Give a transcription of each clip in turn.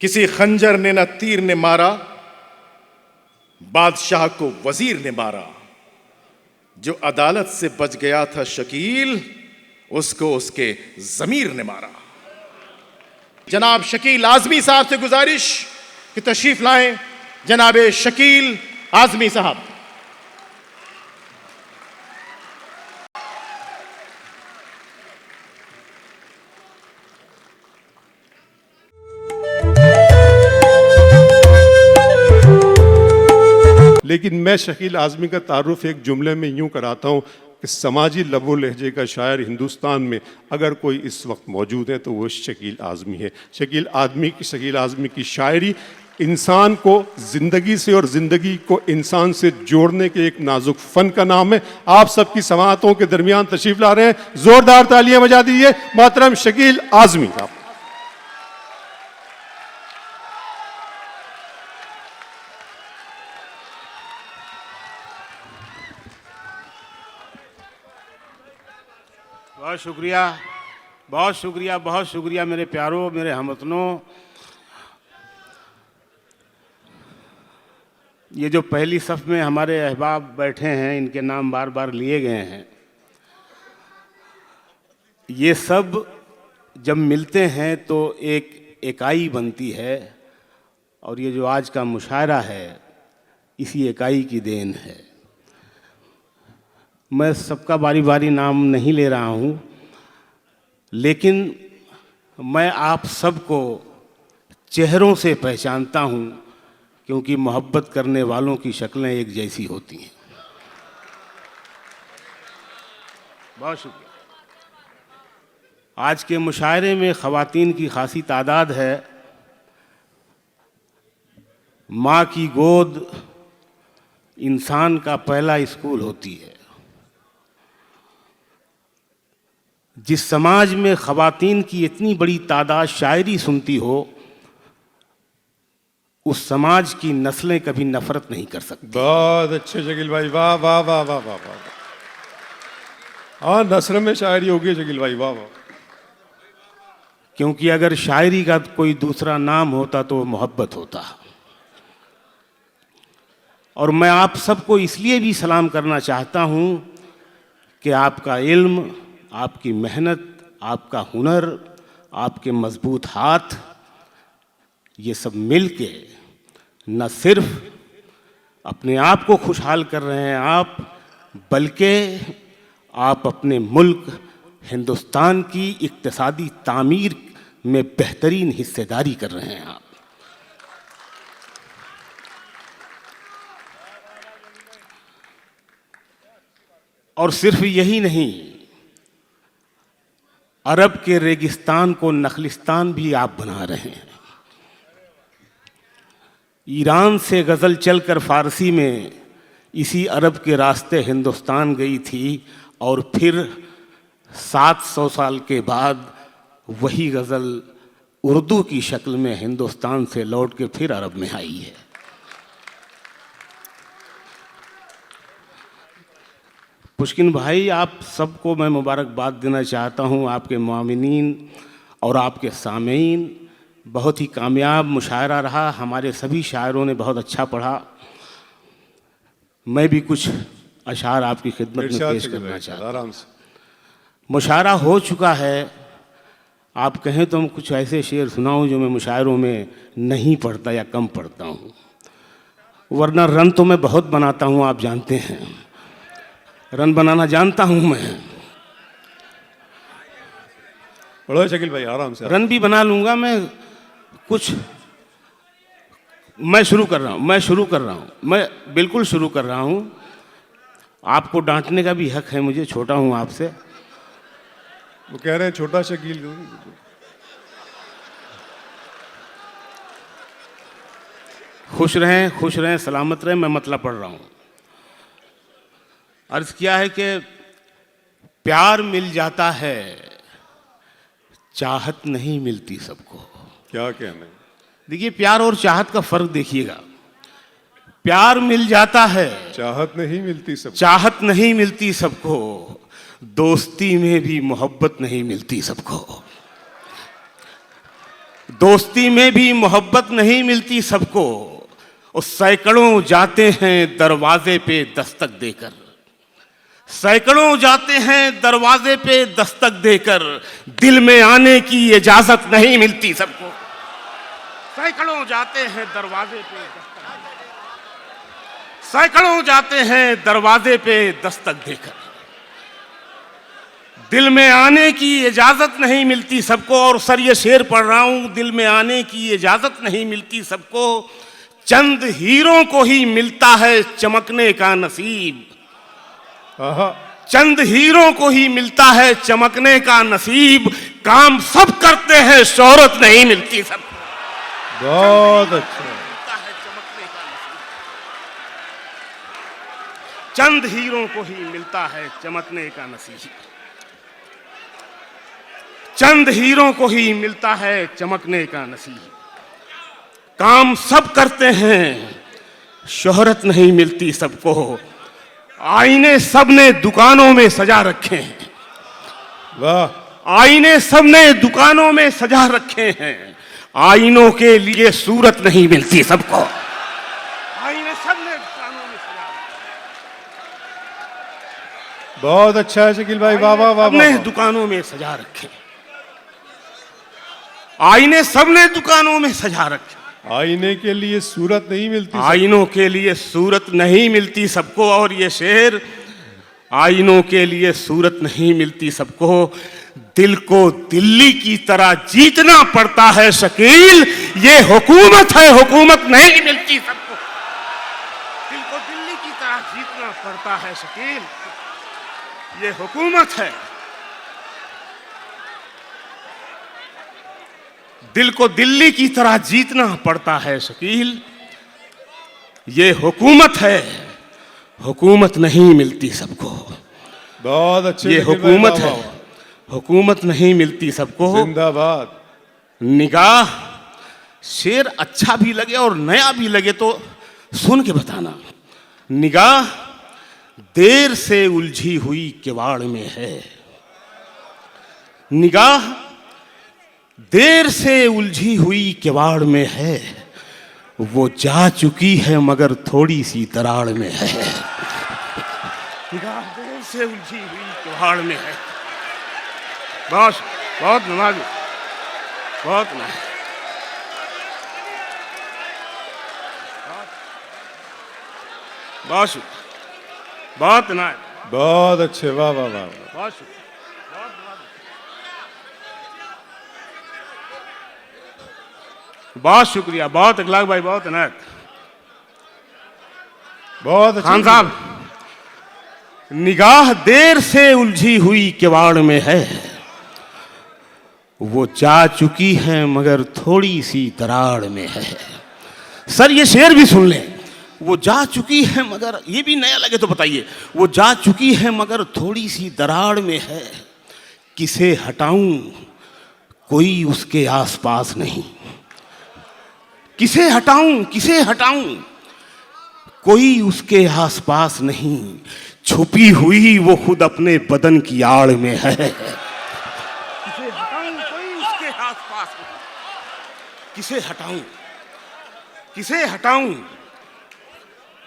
किसी खंजर ने न तीर ने मारा, बादशाह को वजीर ने मारा। जो अदालत से बच गया था शकील, उसको उसके जमीर ने मारा। जनाब शकील आजमी साहब से गुजारिश कि तशरीफ लाएं। जनाब शकील आजमी साहब। लेकिन मैं शकील आज़मी का तारुफ एक जुमले में यूं कराता हूं कि समाजी लबो लहजे का शायर हिंदुस्तान में अगर कोई इस वक्त मौजूद है तो वो शकील आज़मी है। शकील आज़मी की शायरी इंसान को ज़िंदगी से और ज़िंदगी को इंसान से जोड़ने के एक नाजुक फ़न का नाम है। आप सबकी समाअतों के दरमियान तशरीफ़ ला रहे हैं, ज़ोरदार तालियां बजा दीजिए मोहतरम शकील आज़मी साहब। बहुत शुक्रिया, बहुत शुक्रिया, बहुत शुक्रिया मेरे प्यारों, मेरे हमवतनों। ये जो पहली सफ़ में हमारे अहबाब बैठे हैं, इनके नाम बार बार लिए गए हैं। ये सब जब मिलते हैं तो एक इकाई बनती है, और ये जो आज का मुशायरा है इसी इकाई की देन है। मैं सबका बारी बारी नाम नहीं ले रहा हूँ, लेकिन मैं आप सबको चेहरों से पहचानता हूँ, क्योंकि मोहब्बत करने वालों की शक्लें एक जैसी होती हैं। बहुत शुक्रिया। आज के मुशायरे में ख़वातीन की खासी तादाद है। माँ की गोद इंसान का पहला स्कूल होती है। जिस समाज में ख़वातीन की इतनी बड़ी तादाद शायरी सुनती हो, उस समाज की नस्लें कभी नफरत नहीं कर सकती। बहुत अच्छे शकील भाई, वाह वाह वाह वाह वाह वाह। हाँ, नस्र में शायरी होगी शकील भाई, वाह वाह। क्योंकि अगर शायरी का कोई दूसरा नाम होता तो मोहब्बत होता। और मैं आप सबको इसलिए भी सलाम करना चाहता हूँ कि आपका इल्म, आपकी मेहनत, आपका हुनर, आपके मजबूत हाथ, ये सब मिलके न सिर्फ अपने आप को खुशहाल कर रहे हैं आप, बल्कि आप अपने मुल्क हिंदुस्तान की इक्तिसादी तामीर में बेहतरीन हिस्सेदारी कर रहे हैं आप। और सिर्फ यही नहीं, अरब के रेगिस्तान को नखलिस्तान भी आप बना रहे हैं। ईरान से गज़ल चलकर फ़ारसी में इसी अरब के रास्ते हिंदुस्तान गई थी, और फिर 700 साल के बाद वही गज़ल उर्दू की शक्ल में हिंदुस्तान से लौट के फिर अरब में आई है। पुष्किन भाई, आप सबको मैं मुबारकबाद देना चाहता हूँ। आपके मुआमिनीन और आपके सामीन, बहुत ही कामयाब मुशायरा रहा। हमारे सभी शायरों ने बहुत अच्छा पढ़ा। मैं भी कुछ अशार आपकी खिदमत में पेश करना चाहता हूँ। आराम से। मुशायरा हो चुका है, आप कहें तो हम कुछ ऐसे शेर सुनाऊँ जो मैं मुशायरों में नहीं पढ़ता या कम पढ़ता हूँ, वरना रन तो मैं बहुत बनाता हूँ, आप जानते हैं। रन बनाना जानता हूं मैं। पढ़ो शकील भाई, आराम से। रन भी बना लूंगा मैं। कुछ मैं शुरू कर रहा हूं, मैं बिल्कुल शुरू कर रहा हूं। आपको डांटने का भी हक है मुझे, छोटा हूं आपसे। वो कह रहे हैं छोटा शकील। खुश रहें, सलामत रहें। मैं मतलब पढ़ रहा हूं। अर्ज किया है कि प्यार मिल जाता है, चाहत नहीं मिलती सबको। क्या कहना है? देखिए, प्यार और चाहत का फर्क देखिएगा। प्यार मिल जाता है, चाहत नहीं मिलती सबको। चाहत नहीं मिलती सबको। दोस्ती में भी मोहब्बत नहीं मिलती सबको। दोस्ती में भी मोहब्बत नहीं मिलती सबको, और सैकड़ों जाते हैं दरवाजे पे दस्तक देकर, सैकड़ों जाते हैं दरवाजे पे दस्तक देकर, दिल में आने की इजाजत नहीं मिलती सबको। सैकड़ों जाते हैं दरवाजे पे दस्तक देकर, सैकड़ों जाते हैं दरवाजे पे दस्तक देकर, दिल में आने की इजाजत नहीं मिलती सबको। और सर ये शेर पढ़ रहा हूं, दिल में आने की इजाजत नहीं मिलती सबको, चंद हीरों को ही मिलता है चमकने का नसीब, चंद हीरों को ही मिलता है चमकने का नसीब, काम सब करते हैं शोहरत नहीं मिलती सबको। बहुत अच्छा। चंद हीरों को ही मिलता है चमकने का नसीब, चंद हीरों को ही मिलता है चमकने का नसीब, काम सब करते हैं शोहरत नहीं मिलती सबको, आईने सबने दुकानों में सजा रखे हैं, वाह। आईने सबने दुकानों में सजा रखे हैं, आईनों के लिए सूरत नहीं मिलती सबको, आईने सबने दुकानों में सजा रखे। बहुत अच्छा है शकील भाई, वाह वाह वाह। सबने दुकानों में सजा रखे, आईने सबने दुकानों में सजा रखे, आईने के लिए सूरत नहीं मिलती, आईनों के लिए सूरत नहीं मिलती सबको। और ये शेर, आईनों के लिए सूरत नहीं मिलती सबको, दिल को दिल्ली की तरह जीतना पड़ता है शकील, ये हुकूमत है, हुकूमत नहीं मिलती सबको, दिल को दिल्ली की तरह जीतना पड़ता है शकील, ये हुकूमत है, दिल को दिल्ली की तरह जीतना पड़ता है शकील, ये हुकूमत है, हुकूमत नहीं मिलती सबको। बहुत अच्छे, ये हुकूमत है, हुकूमत नहीं मिलती सबको। जिंदाबाद। निगाह, शेर अच्छा भी लगे और नया भी लगे तो सुन के बताना। निगाह देर से उलझी हुई किवाड़ में है, निगाह देर से उलझी हुई किवाड़ में है, वो जा चुकी है मगर थोड़ी सी दराड़ में है, निगाह देर से उलझी हुई किवाड़ में है। बहुत बहुत नवाज़ी, बहुत नवाज़ी, बहुत शुक्रिया, बहुत नाज, बहुत अच्छे, वाह वाह वाह। बहुत शुक्रिया, बहुत शुक्रिया, बहुत अखलाक भाई, बहुत अनायत, बहुत अच्छे। खान साहब, निगाह देर से उलझी हुई किवाड़ में है, वो जा चुकी है मगर थोड़ी सी दराड़ में है। सर ये शेर भी सुन लें, वो जा चुकी है मगर, ये भी नया लगे तो बताइए, वो जा चुकी है मगर थोड़ी सी दराड़ में है, किसे हटाऊं कोई उसके आसपास नहीं, किसे हटाऊं, किसे हटाऊं कोई उसके आसपास नहीं, छुपी हुई वो खुद अपने बदन की आड़ में है, किसे हटाऊं कोई उसके आसपास नहीं, किसे हटाऊं, किसे हटाऊं।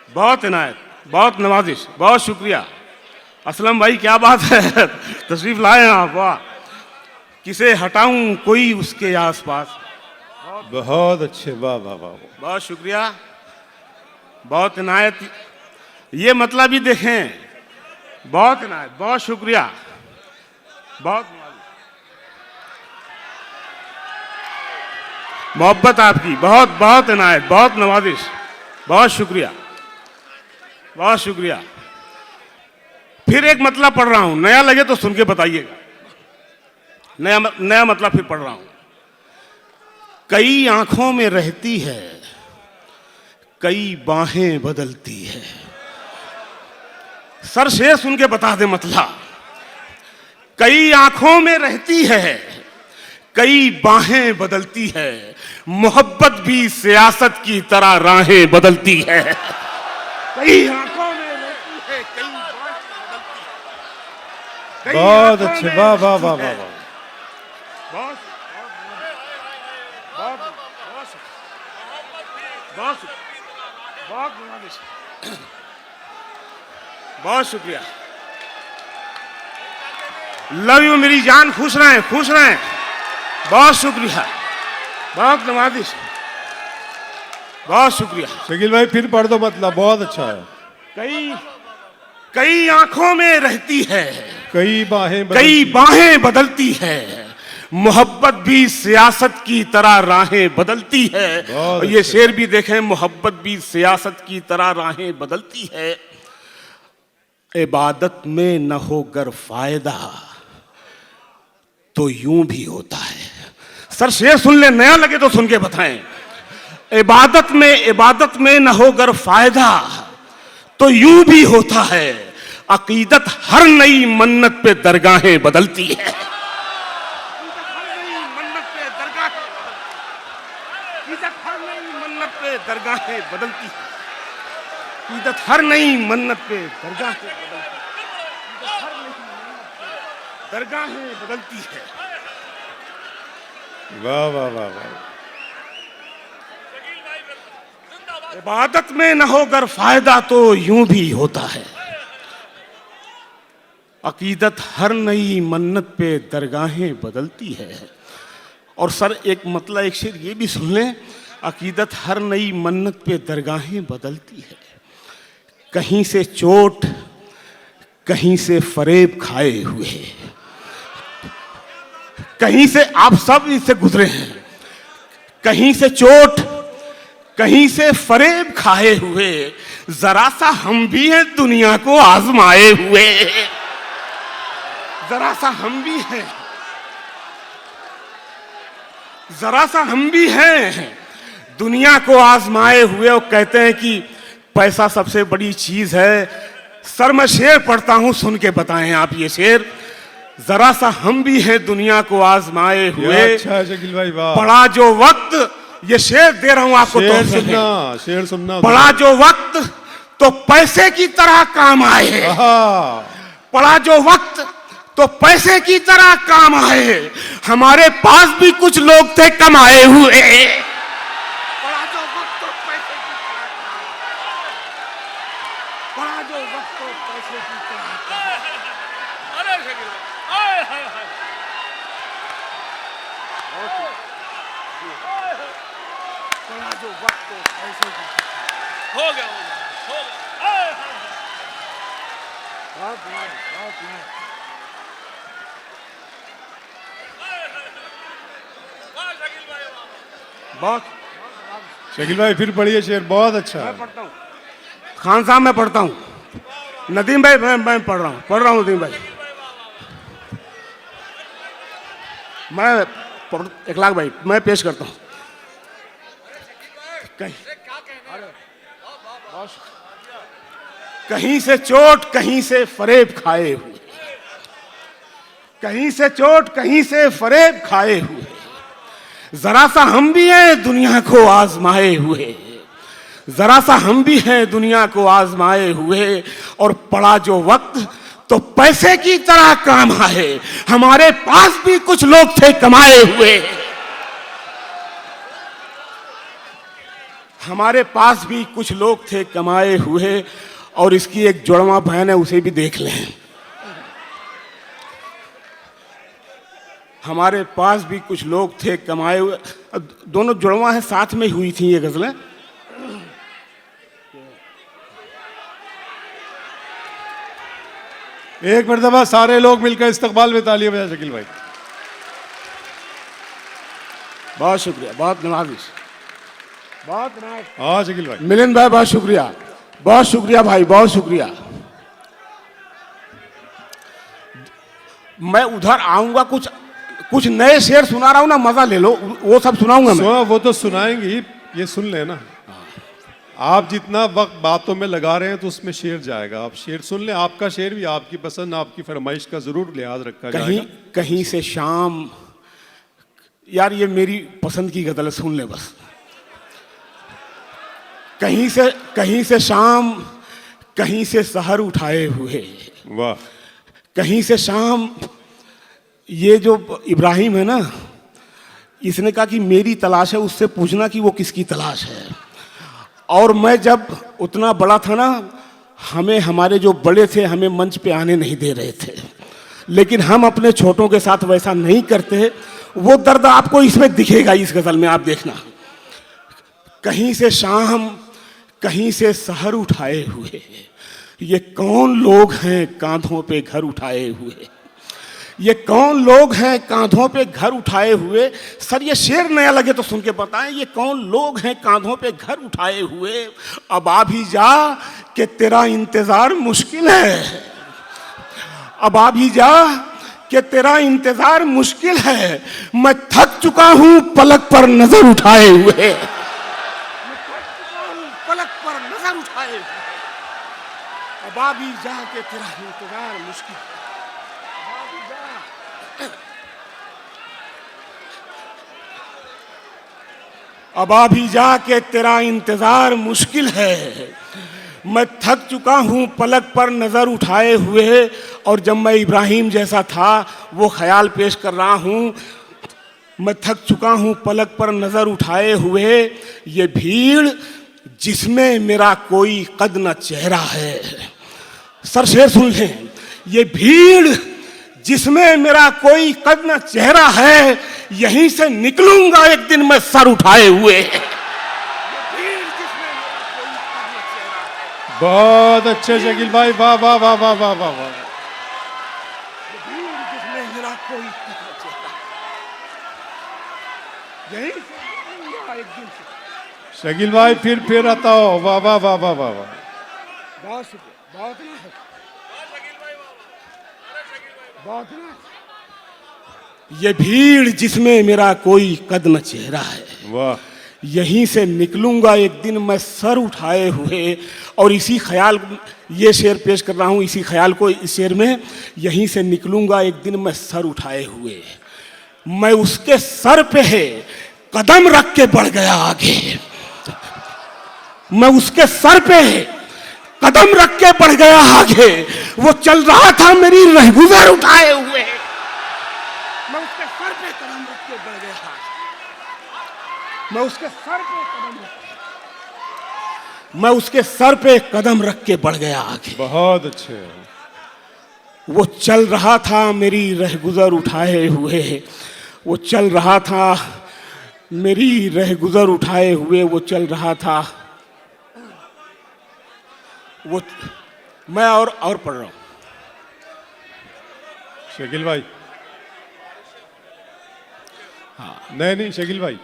बहुत इनायत, बहुत नवाजिश, बहुत शुक्रिया असलम भाई, क्या बात है, तशरीफ लाए आप, वाह। किसे हटाऊं कोई उसके आसपास, बहुत अच्छे, वाह वाह वाह। बहुत शुक्रिया, बहुत इनायत, ये मतलब ही देखें, बहुत इनायत, बहुत शुक्रिया, बहुत मोहब्बत आपकी, बहुत बहुत इनायत, बहुत नवाजिश, बहुत शुक्रिया, बहुत शुक्रिया। फिर एक मतलब पढ़ रहा हूं, नया लगे तो सुन के बताइएगा, नया मतलब फिर पढ़ रहा हूं। कई आंखों में रहती है, कई बाहें बदलती है। सर शेर सुन के बता दे मतलब। कई आंखों में रहती है, कई बाहें बदलती है, मोहब्बत भी सियासत की तरह राहें बदलती है। कई आंखों में रहती है, कई बाहें बदलती है। बहुत अच्छे, वाह वाह वाह वाह वाह। बहुत बहुत बहुत बहुत शुक्रिया। लव यू मेरी जान, खुश रहें खुश रहें। बहुत शुक्रिया, बहुत नवाजिश, बहुत शुक्रिया। शकील भाई फिर पढ़ दो, मतलब बहुत अच्छा है। कई कई आंखों में रहती है, कई कई बाहें बदलती है, मोहब्बत भी सियासत की तरह राहें बदलती है। और ये शेर भी देखें, मोहब्बत भी सियासत की तरह राहें बदलती है। इबादत में न हो गर फायदा तो यूं भी होता है। सर शेर सुन ले, नया लगे तो सुन के बताएं। इबादत में न हो गर फायदा तो यूं भी होता है। अकीदत हर नई मन्नत पे दरगाहें बदलती है। दरगाहें बदलती है। अकीदत हर नई मन्नत पे दरगाहें बदलती है। दरगाहें बदलती है। वाह वाह वाह वाह। इबादत में न हो गर फायदा तो यूं भी होता है। अकीदत हर नई मन्नत पे दरगाहें बदलती है। और सर एक मतलब एक शेर ये भी सुन लें, अकीदत हर नई मन्नत पे दरगाहें बदलती है। कहीं से चोट, कहीं से फरेब खाए हुए, कहीं से आप सब इससे गुजरे हैं। कहीं से चोट, कहीं से फरेब खाए हुए, जरा सा हम भी हैं दुनिया को आजमाए हुए। जरा सा हम भी हैं, जरा सा हम भी हैं दुनिया को आजमाए हुए। और कहते हैं कि पैसा सबसे बड़ी चीज है। सर मैं शेर पढ़ता हूं, सुन के बताएं आप ये शेर। जरा सा हम भी हैं दुनिया को आजमाए हुए। अच्छा शकील भाई वाह। पड़ा जो वक्त, ये शेर दे रहा हूं आपको, शेर सुनना, शेर सुनना। पड़ा जो वक्त तो पैसे की तरह काम आए। पड़ा जो वक्त तो पैसे की तरह काम आए। हमारे पास भी कुछ लोग थे कमाए हुए। पड़ा जो वक्त तो पैसे की तरह, पड़ा जो वक्त तो पैसे की तरह। अरे पड़ा जो वक्त तो पैसे की हो गया, हो गया। बहुत शकील भाई फिर पढ़िए शेर, बहुत अच्छा है। मैं पढ़ता हूँ खान साहब, मैं पढ़ता हूँ। नदीम भाई मैं पढ़ रहा हूँ नदीम भाई। मैं इखलाक भाई मैं पेश करता हूँ। कहीं से चोट, कहीं से फरेब खाए हुए, कहीं से चोट, कहीं से फरेब खाए हुए, जरा सा हम भी हैं दुनिया को आजमाए हुए। जरा सा हम भी हैं दुनिया को आजमाए हुए। और पड़ा जो वक्त तो पैसे की तरह काम आए। हमारे पास भी कुछ लोग थे कमाए हुए। हमारे पास भी कुछ लोग थे कमाए हुए। और इसकी एक जुड़वा बहन है, उसे भी देख लें। हमारे पास भी कुछ लोग थे कमाए हुए। दोनों जुड़वा हैं, साथ में हुई थी ये गजलें। एक मर्तबा सारे लोग मिलकर इस्तकबाल में तालियां बजा शकील भाई। बहुत शुक्रिया, बहुत नवाजिश, बहुत नवाजिश। हाँ शकील भाई। मिलिंद भाई बहुत शुक्रिया, बहुत शुक्रिया भाई, बहुत शुक्रिया। मैं उधर आऊंगा, कुछ नए शेर सुना रहा हूं ना, मजा ले लो, वो सब सुनाऊंगा मैं। वो तो सुनाएंगे, ये सुन लेना। आप जितना वक्त बातों में लगा रहे हैं तो उसमें शेर जाएगा। आप शेर सुन लें, आपका शेर भी आपकी पसंद, आपकी फरमाइश का जरूर लिहाज रखा जाएगा। कहीं से शाम, यार ये मेरी पसंद की गजल, सुन ले बस। कहीं से शाम, कहीं से सहर उठाए हुए। वाह। कहीं से शाम, ये जो इब्राहिम है ना, इसने कहा कि मेरी तलाश है, उससे पूछना कि वो किसकी तलाश है। और मैं जब उतना बड़ा था ना, हमें हमारे जो बड़े थे हमें मंच पे आने नहीं दे रहे थे, लेकिन हम अपने छोटों के साथ वैसा नहीं करते। वो दर्द आपको इसमें दिखेगा, इस गजल में आप देखना। कहीं से शाम कहीं से सहर उठाए हुए, ये कौन लोग हैं कांधों पे घर उठाए हुए, ये कौन लोग हैं कांधों पे घर उठाए हुए। सर ये शेर नया लगे तो सुन के बताएं, ये कौन लोग हैं कांधों पे घर उठाए हुए। अब आ भी जा कि तेरा इंतजार मुश्किल है, अब आ भी जा कि तेरा इंतजार मुश्किल है। मैं थक चुका हूं पलक पर नजर उठाए हुए, पलक पर नजर उठाए हुए। अब आ भी जा कि तेरा इंतजार मुश्किल है। अब आ भी जा के तेरा इंतजार मुश्किल है। मैं थक चुका हूँ पलक पर नज़र उठाए हुए। और जब मैं इब्राहिम जैसा था वो ख्याल पेश कर रहा हूँ। मैं थक चुका हूँ पलक पर नज़र उठाए हुए, ये भीड़ जिसमें मेरा कोई कद न चेहरा है। सर शेर सुन लें, ये भीड़ जिसमें मेरा कोई कद न चेहरा है, यहीं से निकलूंगा एक दिन मैं सर उठाए हुए। बहुत अच्छे शकील भाई, वाह वाह वाह वाह वाह वाह वाह। शकील भाई फिर आता हो, वाह वाह वाह वाह वाह वाह। बहुत बहुत ये भीड़ जिसमें मेरा कोई कद न चेहरा है, वाह। यहीं से निकलूंगा एक दिन मैं सर उठाए हुए। और इसी ख्याल, ये शेर पेश कर रहा हूँ इसी ख्याल को इस शेर में, यहीं से निकलूंगा एक दिन मैं सर उठाए हुए। मैं उसके सर पे है कदम रख के बढ़ गया आगे, मैं उसके सर पे कदम रख के बढ़ गया आगे। वो चल रहा था मेरी रहगुजर उठाए हुए, मैं उसके सर पे कदम रख के बढ़ गया, मैं उसके सर पे कदम मैं उसके सर पे कदम रख के बढ़ गया आगे। बहुत अच्छे। वो चल रहा था मेरी रहगुजर उठाए हुए, वो चल रहा था मेरी रहगुजर उठाए हुए, वो चल रहा था। वो मैं और पढ़ रहा हूं शकील भाई। हाँ नहीं शकील भाई,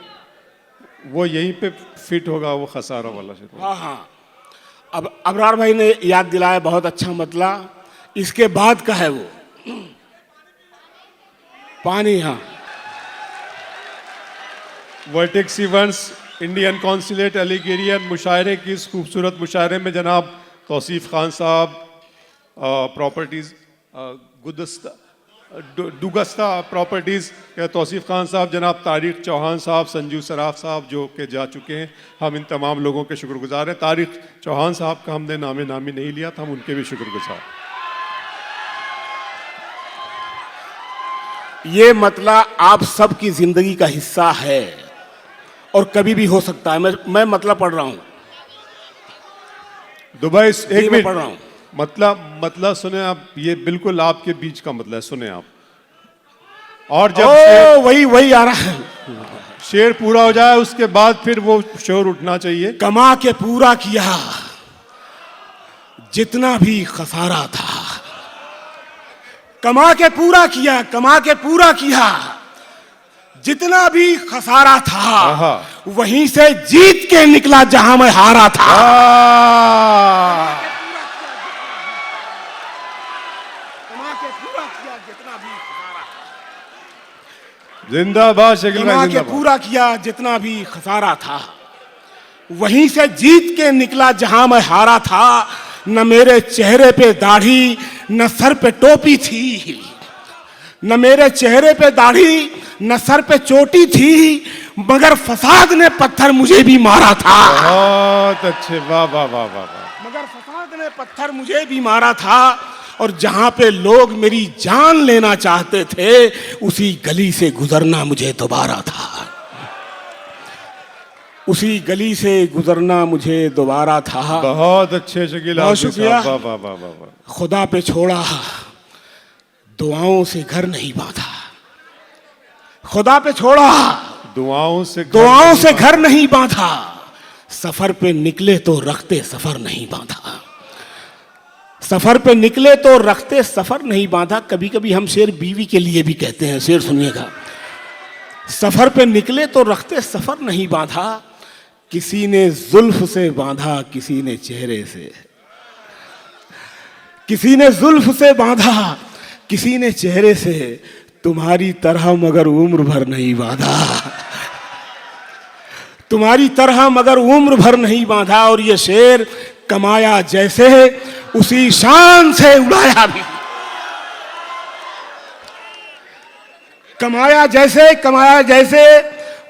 वो यहीं पे फिट होगा, वो खसारा वाला शेर। हाँ हाँ, अब अबरार भाई ने याद दिलाया, बहुत अच्छा मतला। इसके बाद का है वो पानी। हाँ, वर्टेक्स इवेंट्स इंडियन कॉन्सुलेट अलीगेरियन मुशायरे की इस खूबसूरत मुशायरे में जनाब तौसीफ खान साहब, प्रॉपर्टीज़ दुगस्ता प्रॉपर्टीज़ के तौसीफ खान साहब, जनाब तारिक चौहान साहब, संजू सराफ साहब जो कि जा चुके हैं। हम इन तमाम लोगों के शुक्रगुजार हैं। तारिक चौहान साहब का हमने नामी नहीं लिया था, हम उनके भी शुक्रगुजार। ये मतला आप सबकी जिंदगी का हिस्सा है और कभी भी हो सकता है। मैं मतलब पढ़ रहा हूँ दुबई, एक मिनट पढ़ रहा हूँ। मतलब सुने आप, ये बिल्कुल आपके बीच का मतलब है, सुने आप। और जब वही आ रहा है, शेर पूरा हो जाए उसके बाद फिर वो शोर उठना चाहिए। कमा के पूरा किया जितना भी खसारा था, कमा के पूरा किया, कमा के पूरा किया जितना भी खसारा था, वहीं से जीत के निकला जहां मैं हारा था। कमा के पूरा किया जितना भी खसारा, जिंदाबाद शकील भाई, कमा के पूरा किया जितना भी खसारा था, वहीं से जीत के निकला जहां मैं हारा था। न मेरे चेहरे पे दाढ़ी न सर पे टोपी थी, न मेरे चेहरे पे दाढ़ी न सर पे चोटी थी, मगर फसाद ने पत्थर मुझे भी मारा था। बहुत अच्छे, वाह वाह वाह वाह वाह। मगर फसाद ने पत्थर मुझे भी मारा था, और जहां पे लोग मेरी जान लेना चाहते थे, उसी गली से गुजरना मुझे दोबारा था। उसी गली से गुजरना मुझे दोबारा था। बहुत अच्छे शकील बहुत आजमी शुक्रिया। साहब, वाह वाह वाह वाह। खुदा पे छोड़ा, दुआओं से घर नहीं बांधा। खुदा पे छोड़ा, दुआओं से घर नहीं बांधा। सफर पे निकले तो रखते सफर नहीं बांधा। सफर पे निकले तो रखते सफर नहीं बांधा। कभी कभी हम शेर बीवी के लिए भी कहते हैं, शेर सुनिएगा। सफर पे निकले तो रखते सफर नहीं बांधा। किसी ने जुल्फ से बांधा, किसी ने चेहरे से। किसी ने जुल्फ से बांधा, किसी ने चेहरे से। तुम्हारी तरह मगर उम्र भर नहीं बांधा। तुम्हारी तरह मगर उम्र भर नहीं बांधा। और ये शेर कमाया जैसे उसी शान से उड़ाया भी। कमाया जैसे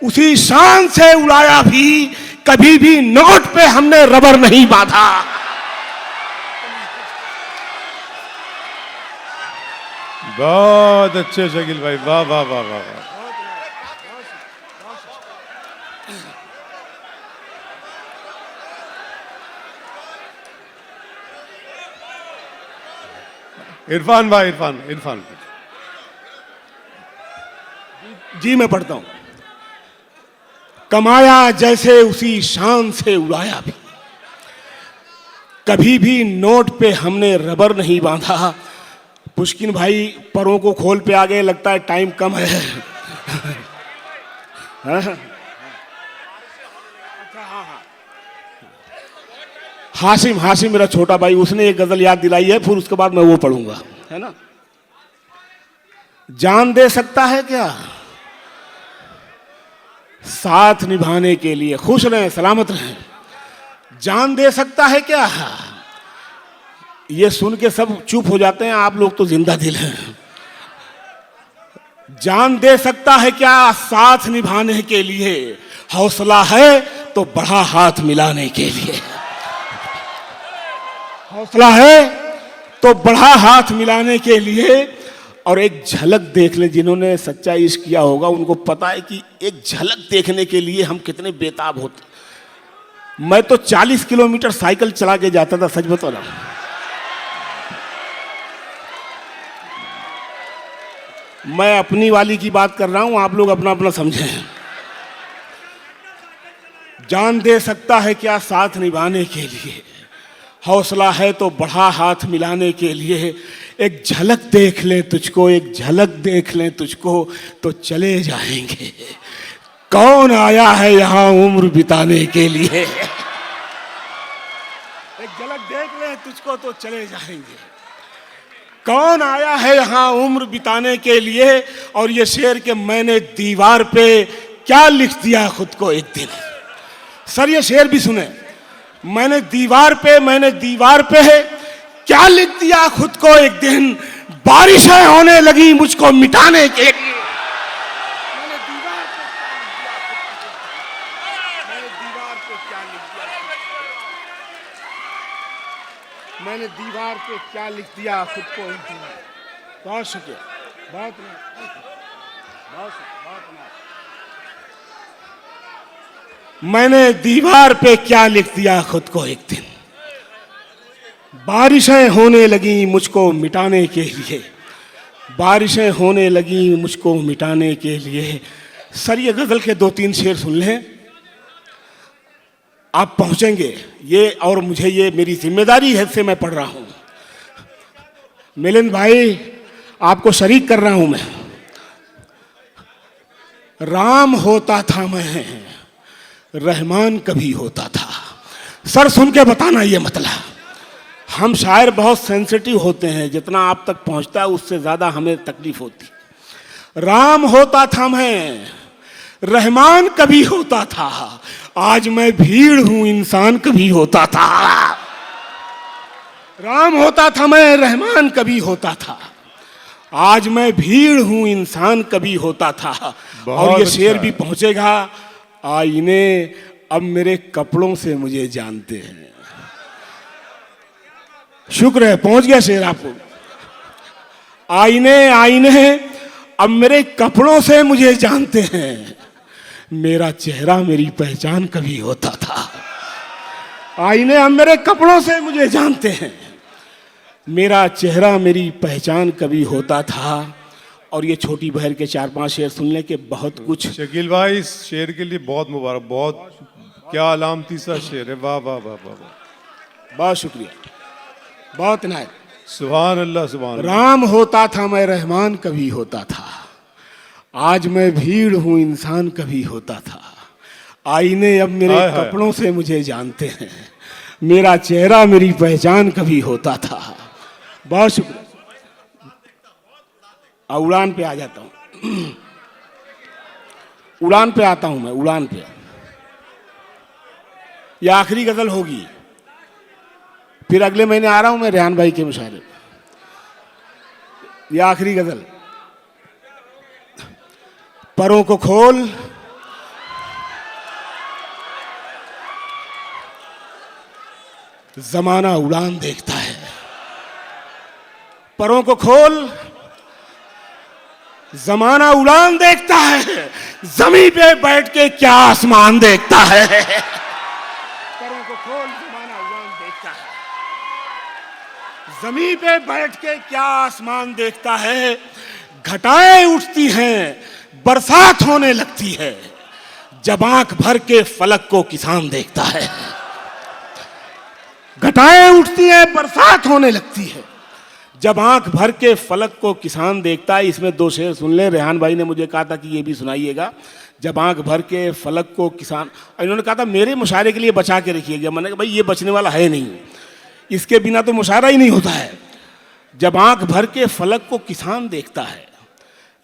उसी शान से उड़ाया भी। कभी भी नोट पे हमने रबर नहीं बांधा। बहुत अच्छे शकील भाई, वाह वाह वाह वाह वाह। इरफान भाई, इरफान जी मैं पढ़ता हूं। कमाया जैसे उसी शान से उड़ाया भी। कभी भी नोट पे हमने रबर नहीं बांधा। पुष्किन भाई परों को खोल पे आ गए, लगता है टाइम कम है। हाशिम मेरा छोटा भाई, उसने एक गजल याद दिलाई है, फिर उसके बाद मैं वो पढ़ूंगा, है ना। जान दे सकता है क्या साथ निभाने के लिए। खुश रहें, सलामत रहें। जान दे सकता है क्या। ये सुन के सब चुप हो जाते हैं, आप लोग तो जिंदा दिल हैं। जान दे सकता है क्या साथ निभाने के लिए। हौसला है तो बढ़ा हाथ मिलाने के लिए। हौसला है तो बढ़ा हाथ मिलाने के लिए। और एक झलक देख ले, जिन्होंने सच्चा इश्क किया होगा उनको पता है कि एक झलक देखने के लिए हम कितने बेताब होते। मैं तो 40 किलोमीटर साइकिल चला के जाता था, सच बता रहा हूं। मैं अपनी वाली की बात कर रहा हूं, आप लोग अपना अपना समझें। जान दे सकता है क्या साथ निभाने के लिए। हौसला है तो बढ़ा हाथ मिलाने के लिए। एक झलक देख लें तुझको, एक झलक देख लें तुझको तो चले जाएंगे। कौन आया है यहाँ उम्र बिताने के लिए। एक झलक देख लें तुझको तो चले जाएंगे। कौन आया है यहाँ उम्र बिताने के लिए। और ये शेर के मैंने दीवार पे क्या लिख दिया खुद को एक दिन। सर ये शेर भी सुने। मैंने दीवार पे क्या लिख दिया खुद को एक दिन। बारिशें होने लगी मुझको मिटाने के लिए। मैंने दीवार पे क्या लिख दिया खुद को एक दिन। बहुत शुक्रिया, बहुत मैंने दीवार पे क्या लिख दिया खुद को एक दिन। बारिशें होने लगी मुझको मिटाने के लिए। बारिशें होने लगी मुझको मिटाने के लिए। सर ये गजल के 2-3 शेर सुन लें, आप पहुंचेंगे ये। और मुझे ये मेरी जिम्मेदारी है से मैं पढ़ रहा हूं। मिलिंद भाई आपको शरीक कर रहा हूं मैं। राम होता था मैं, रहमान कभी होता था। सर सुन के बताना ये मतलब। हम शायर बहुत सेंसिटिव होते हैं, जितना आप तक पहुंचता है उससे ज्यादा हमें तकलीफ होती। राम होता था मैं, रहमान कभी होता था। आज मैं भीड़ हूं, इंसान कभी होता था। राम होता था मैं, रहमान कभी होता था। आज मैं भीड़ हूं, इंसान कभी होता था। और ये शेर भी पहुंचेगा। आईने अब मेरे कपड़ों से मुझे जानते हैं। शुक्र है पहुंच गया शेर आपको। आईने अब मेरे कपड़ों से मुझे जानते हैं। मेरा चेहरा मेरी पहचान कभी होता था। आईने अब मेरे कपड़ों से मुझे जानते हैं। मेरा चेहरा मेरी पहचान कभी होता था। और ये छोटी बहर के 4-5 शेर सुनने के बहुत कुछ। शकील भाई, इस शेर के लिए बहुत मुबारक, बहुत क्या अलामती सा शेर है। वाह वाह वाह वाह वाह, बहुत शुक्रिया, बहुत इनायत। सुभान अल्लाह सुभान अल्लाह। राम होता था मैं रहमान कभी होता था, आज मैं भीड़ हूं इंसान कभी होता था। आईने अब मेरे हाय हाय। कपड़ों से मुझे जानते हैं। मेरा चेहरा मेरी पहचान कभी होता था। बहुत शुक्रिया। उड़ान पे आ जाता हूं। उड़ान पे आता हूं मैं, उड़ान पे। यह आखिरी गजल होगी, फिर अगले महीने आ रहा हूं मैं रेहान भाई के मुशायरे। यह आखिरी गजल। परों को खोल, जमाना उड़ान देखता है। परों को खोल, जमाना उड़ान देखता है। जमीन पे बैठ के क्या आसमान देखता है। परों को खोल, जमाना उड़ान देखता है। जमीन पे बैठ के क्या आसमान देखता है। घटाएं उठती हैं, बरसात होने लगती है। जब आंख भर के फलक को किसान देखता है। घटाएं उठती हैं, बरसात होने लगती है। जब आंख भर के फलक को किसान देखता है। इसमें 2 शेर सुन ले। रेहान भाई ने मुझे कहा था कि ये भी सुनाइएगा। जब आंख भर के फलक को किसान, इन्होंने कहा था मेरे मुशायरे के लिए बचा के रखिएगा। मैंने कहा भाई ये बचने वाला है नहीं, इसके बिना तो मुशायरा ही नहीं होता है। जब आंख भर के फलक को किसान देखता है,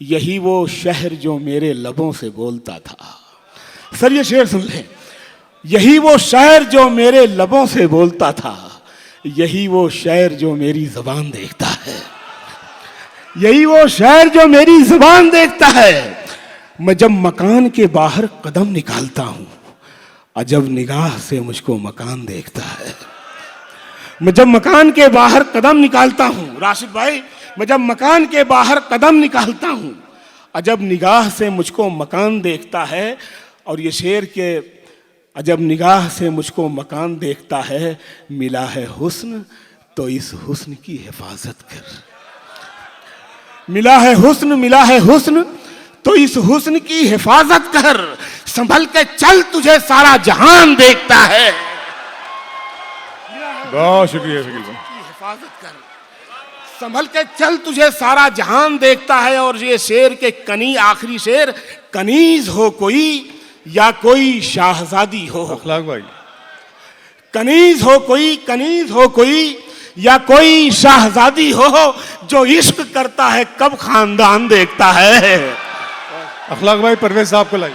यही वो शहर जो मेरे लबों से बोलता था। सर ये शेर सुन ले। यही वो शहर जो मेरे लबों से बोलता था, यही वो शहर जो मेरी जुबान देखता है। यही वो शहर जो मेरी जुबान देखता है। मैं जब मकान के बाहर कदम निकालता हूं, अजब निगाह से मुझको मकान देखता है। मैं जब मकान के बाहर कदम निकालता हूं, राशिद भाई, मैं जब मकान के बाहर कदम निकालता हूं, अजब निगाह से मुझको मकान देखता है। और ये शेर के अजब निगाह से मुझको मकान देखता है। मिला है हुस्न तो इस हुस्न की हिफाजत कर। मिला है हुस्न, मिला है हुस्न तो इस हुस्न की हिफाजत कर। संभल के चल, तुझे सारा जहान देखता है। बहुत शुक्रिया शकील भाई। हिफाजत कर, संभल के चल, तुझे सारा जहान देखता है। और ये शेर के कनी, आखिरी शेर, कनीज हो कोई या कोई शाहजादी हो। अखलाक भाई, कनीज हो कोई, कनीज हो कोई या कोई शाहजादी हो, जो इश्क करता है कब खानदान देखता है। अखलाक भाई परवेज साहब को लाइए।